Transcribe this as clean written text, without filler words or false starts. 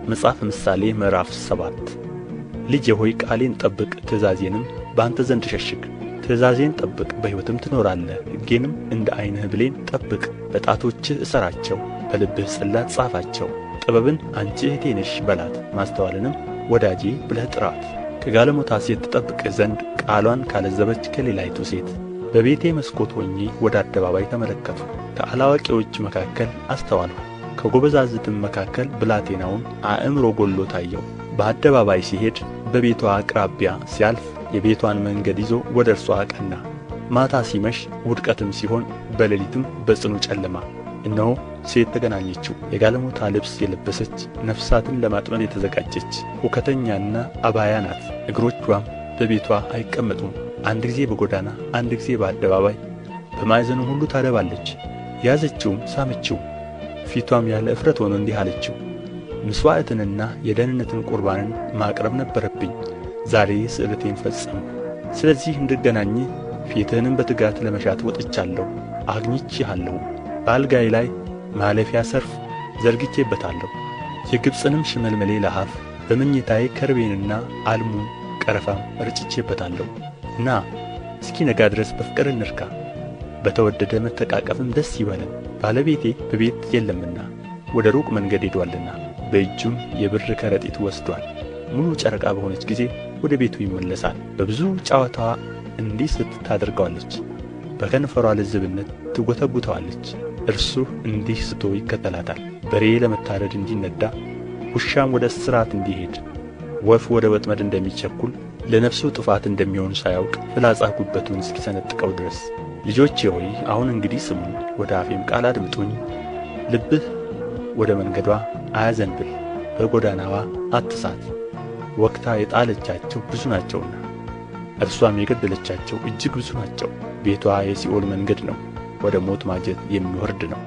መጽሐፈ ምሳሌ ምዕራፍ 7 ልጄ ሆይ ቃሌን ጠብቅ፣ ትእዛዜንም በአንተ ዘንድ ሸሽግ። ትእዛዜን ጠብቅ በሕይወትም ትኖራለህ። ሕጌንም እንደ ዐይንህ ብሌን ጠብቅ። በጣቶችህ እሰራቸው፣ በልብህ ጽላት ጻፋቸው። ጥበብን አንቺ እኅቴ ነሽ በላት፣ ማስተዋልንም ወዳጄ ብለህ ጥራት። ከጋለሞታ ሴት ትጠብቅህ ዘንድ ቃሏን ካለዘበች ከሌላይቱ ሴት። በቤቴ መስኮት ሆኜ ወደ አደባባይ ተመለከትሁ፣ ከአላዋቂዎች መካከል አስተዋልሁ፣ ከጐበዛዝትም መካከል ብላቴናውን አእምሮ ጐድሎት አየሁ። በአደባባይ ሲሄድ በቤቷ አቅራቢያ ሲያልፍ የቤቷን መንገድ ይዞ ወደ እርሷ አቀና። ማታ ሲመሽ ውድቀትም ሲሆን በሌሊትም በጽኑ ጨለማ እነሆ ሴት ተገናኘችው፣ የጋለሞታ ልብስ የለበሰች ነፍሳትን ለማጥመድ የተዘጋጀች ሁከተኛና አባያ ናት። እግሮቿም በቤቷ አይቀመጡም። አንድ ጊዜ በጎዳና አንድ ጊዜ በአደባባይ በማዕዘኑም ሁሉ ታደባለች። ያዘችውም ሳመችው፣ ፊቷም ያለ እፍረት ሆኖ እንዲህ አለችው፣ መሥዋዕትንና የደኅንነትን ቁርባንን ማቅረብ ነበረብኝ። ዛሬ ስእለቴን ፈጸምሁ። ስለዚህ እንድገናኝህ ፊትህንም በትጋት ለመሻት ወጥቻለሁ። አግኝቼሃለሁ። በአልጋዬ ላይ ማለፊያ ሰርፍ ዘርግቼበታለሁ፣ የግብጽንም ሽመልመሌ ለሐፍ። በመኝታዬ ከርቤንና አልሙን ቀረፋም ረጭቼበታለሁ። ና እስኪነጋ ድረስ በፍቅር እንርካ፣ በተወደደ መተቃቀፍም ደስ ይበለን። ባለቤቴ በቤት የለምና ወደ ሩቅ መንገድ ሄዶአልና፣ በእጁም የብር ከረጢት ወስዶአል። ሙሉ ጨረቃ በሆነች ጊዜ ወደ ቤቱ ይመለሳል። በብዙ ጨዋታዋ እንዲስት ታደርገዋለች፣ በከንፈሯ ልዝብነት ትጐተጕተዋለች። እርሱ እንዲህ ስቶ ይከተላታል። በሬ ለመታረድ እንዲነዳ፣ ውሻም ወደ እስራት እንዲሄድ፣ ወፍ ወደ ወጥመድ እንደሚቸኩል፣ ለነፍሱ ጥፋት እንደሚሆን ሳያውቅ ፍላጻ ጉበቱን እስኪሰነጥቀው ድረስ። ልጆቼ ሆይ አሁን እንግዲህ ስሙኝ፣ ወደ አፌም ቃል አድምጡኝ። ልብህ ወደ መንገዷ አያዘንብል፣ በጎዳናዋ አትሳት። ወግታ የጣለቻቸው ብዙ ናቸውና እርሷም የገደለቻቸው እጅግ ብዙ ናቸው። ቤቷ የሲኦል መንገድ ነው፣ ወደ ሞት ማጀት የሚወርድ ነው።